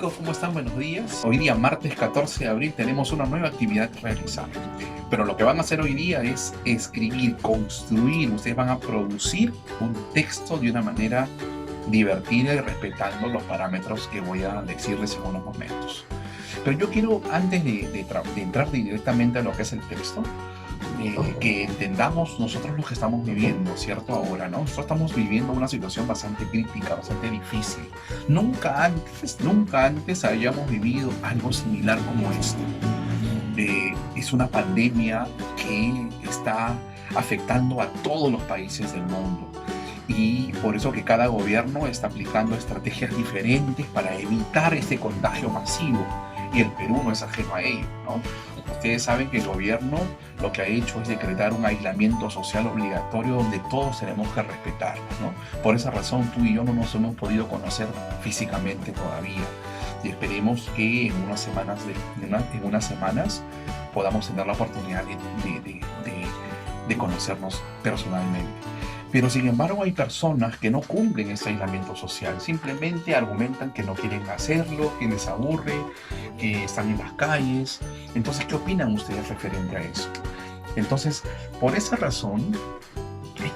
chicos, ¿cómo están? Buenos días. Hoy día, martes 14 de abril, tenemos una nueva actividad que realizar. Pero lo que van a hacer hoy día es escribir, construir. Ustedes van a producir un texto de una manera divertida y respetando los parámetros que voy a decirles en unos momentos. Pero yo quiero, antes de entrar directamente a lo que es el texto, que entendamos nosotros lo que estamos viviendo, ¿cierto? Ahora, ¿no? Nosotros estamos viviendo una situación bastante crítica, bastante difícil. Nunca antes habíamos vivido algo similar como esto. Es una pandemia que está afectando a todos los países del mundo. Y por eso que cada gobierno está aplicando estrategias diferentes para evitar este contagio masivo. Y el Perú no es ajeno a ello, ¿no? Ustedes saben que el gobierno lo que ha hecho es decretar un aislamiento social obligatorio donde todos tenemos que respetarlo, ¿no? Por esa razón tú y yo no nos hemos podido conocer físicamente todavía. Y esperemos que en unas semanas podamos tener la oportunidad de conocernos personalmente. Pero sin embargo hay personas que no cumplen ese aislamiento social, simplemente argumentan que no quieren hacerlo, que les aburre, que están en las calles. Entonces, ¿qué opinan ustedes referente a eso? Entonces, por esa razón,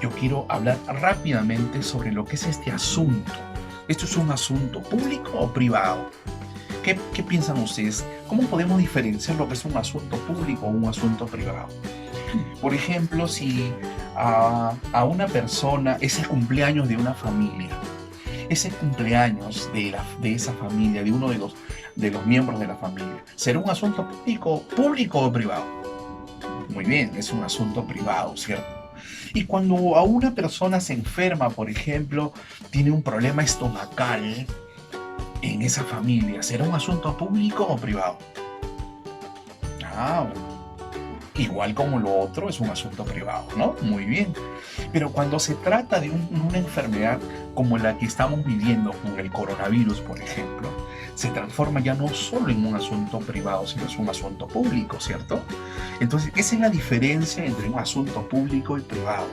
yo quiero hablar rápidamente sobre lo que es este asunto. ¿Esto es un asunto público o privado? ¿Qué piensan ustedes? ¿Cómo podemos diferenciar lo que es un asunto público o un asunto privado? Por ejemplo, si a una persona, ese cumpleaños de una familia, ese cumpleaños de esa familia, de uno de los miembros de la familia, ¿será un asunto público o privado? Muy bien, es un asunto privado, ¿cierto? Y cuando a una persona se enferma, por ejemplo, tiene un problema estomacal en esa familia, ¿será un asunto público o privado? Igual como lo otro es un asunto privado, ¿no? Muy bien. Pero cuando se trata de una enfermedad como la que estamos viviendo con el coronavirus, por ejemplo, se transforma ya no solo en un asunto privado, sino es un asunto público, ¿cierto? Entonces, esa es la diferencia entre un asunto público y privado.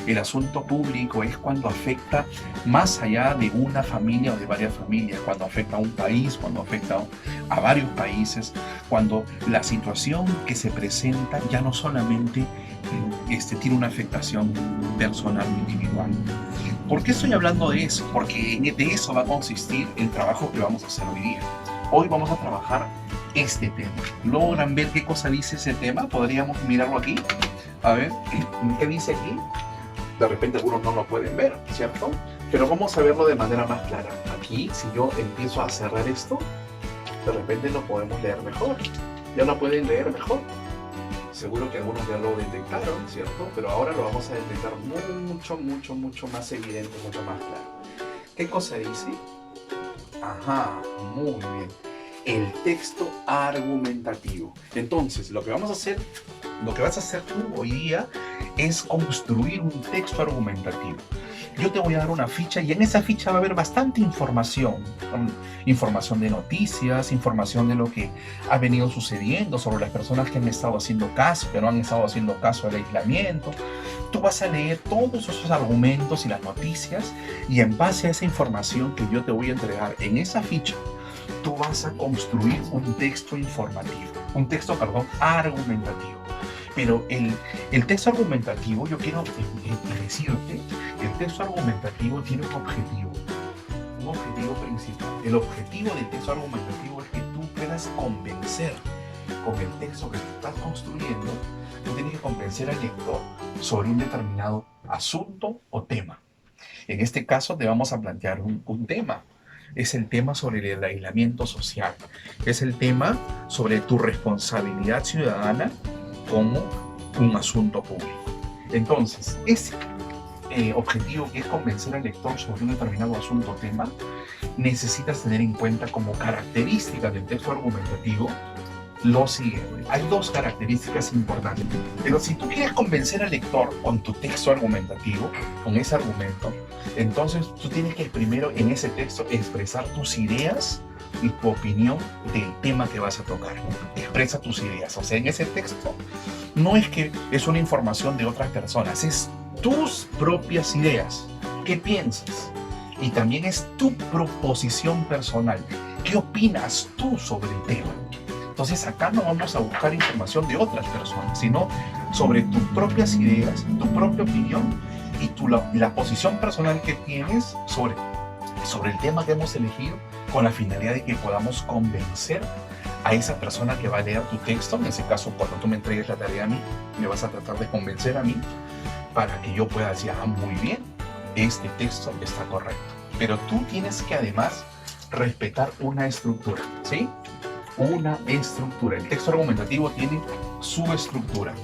El asunto público es cuando afecta más allá de una familia o de varias familias, cuando afecta a un país, cuando afecta a varios países, cuando la situación que se presenta ya no solamente tiene una afectación personal o individual. ¿Por qué estoy hablando de eso? Porque de eso va a consistir el trabajo que vamos a hacer hoy día. Hoy vamos a trabajar este tema. ¿Logran ver qué cosa dice ese tema? Podríamos mirarlo aquí. A ver, ¿qué dice aquí? De repente algunos no lo pueden ver, ¿cierto? Pero vamos a verlo de manera más clara. Aquí, si yo empiezo a cerrar esto, de repente lo podemos leer mejor. ¿Ya lo pueden leer mejor? Seguro que algunos ya lo detectaron, ¿cierto? Pero ahora lo vamos a detectar mucho más evidente, mucho más claro. ¿Qué cosa dice? Ajá, muy bien. El texto argumentativo. Entonces, lo que vas a hacer tú hoy día es construir un texto argumentativo. Yo te voy a dar una ficha y en esa ficha va a haber bastante información. Información de noticias, información de lo que ha venido sucediendo sobre las personas que han estado haciendo caso, que no han estado haciendo caso al aislamiento. Tú vas a leer todos esos argumentos y las noticias y en base a esa información que yo te voy a entregar en esa ficha, tú vas a construir un texto argumentativo. Pero el texto argumentativo, yo quiero decirte, el texto argumentativo tiene un objetivo principal. El objetivo del texto argumentativo es que tú puedas convencer con el texto que tú estás construyendo, tú tienes que convencer al lector sobre un determinado asunto o tema. En este caso te vamos a plantear un tema. Es el tema sobre el aislamiento social. Es el tema sobre tu responsabilidad ciudadana como un asunto público. Entonces, ese objetivo que es convencer al lector sobre un determinado asunto o tema, necesitas tener en cuenta como característica del texto argumentativo lo siguiente. Hay dos características importantes. Pero si tú quieres convencer al lector con tu texto argumentativo, con ese argumento, entonces tú tienes que primero en ese texto expresar tus ideas y tu opinión del tema que vas a tocar. Expresa tus ideas. O sea, en ese texto no es que es una información de otras personas, es tus propias ideas. ¿Qué piensas? Y también es tu proposición personal. ¿Qué opinas tú sobre el tema? Entonces acá no vamos a buscar información de otras personas, sino sobre tus propias ideas, tu propia opinión y la posición personal que tienes sobre el tema que hemos elegido, con la finalidad de que podamos convencer a esa persona que va a leer tu texto. En ese caso, cuando tú me entregues la tarea a mí, me vas a tratar de convencer a mí para que yo pueda decir, muy bien, este texto está correcto. Pero tú tienes que además respetar una estructura, ¿sí? Una estructura. El texto argumentativo tiene su estructura.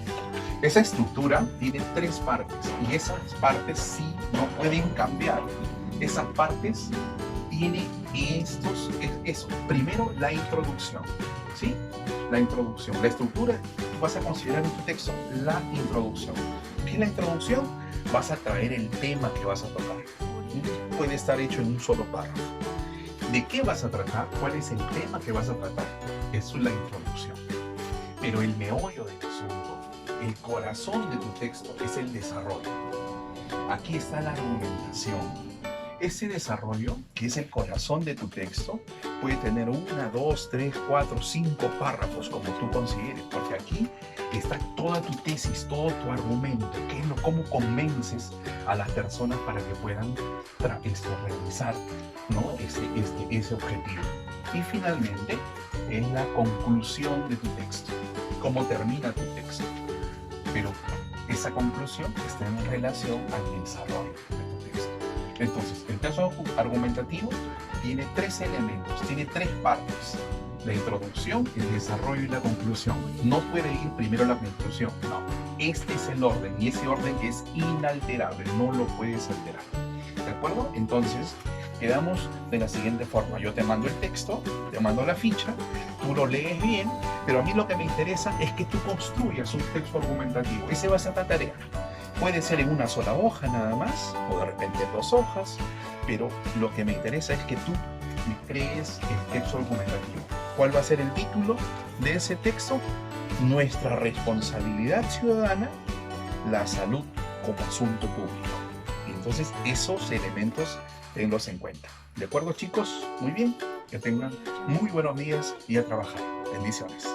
Esa estructura tiene 3 partes y esas partes sí no pueden cambiar. Esas partes tienen eso. Primero, la introducción, ¿sí? La introducción. La estructura, tú vas a considerar en tu texto la introducción. ¿Qué es la introducción? Vas a traer el tema que vas a tocar. Puede estar hecho en un solo párrafo. ¿De qué vas a tratar? ¿Cuál es el tema que vas a tratar? Eso es la introducción. Pero el meollo del asunto, el corazón de tu texto, es el desarrollo. Aquí está la argumentación. Ese desarrollo, que es el corazón de tu texto, puede tener 1, 2, 3, 4, 5 párrafos, como tú consideres, porque aquí está toda tu tesis, todo tu argumento, cómo convences a las personas para que puedan realizar, ¿no? ese objetivo. Y finalmente, es la conclusión de tu texto, cómo termina tu texto. Pero esa conclusión está en relación al desarrollo de tu texto. Entonces, el texto argumentativo tiene 3 elementos, tiene 3 partes. La introducción, el desarrollo y la conclusión. No puede ir primero la conclusión, no. Este es el orden y ese orden es inalterable, no lo puedes alterar. ¿De acuerdo? Entonces, quedamos de la siguiente forma. Yo te mando el texto, te mando la ficha, tú lo lees bien, pero a mí lo que me interesa es que tú construyas un texto argumentativo. Esa va a ser la tarea. Puede ser en una sola hoja nada más, o de repente en 2 hojas, pero lo que me interesa es que tú me crees el texto argumentativo. ¿Cuál va a ser el título de ese texto? Nuestra responsabilidad ciudadana, la salud como asunto público. Entonces, esos elementos tenlos en cuenta. ¿De acuerdo, chicos? Muy bien. Que tengan muy buenos días y a trabajar. Bendiciones.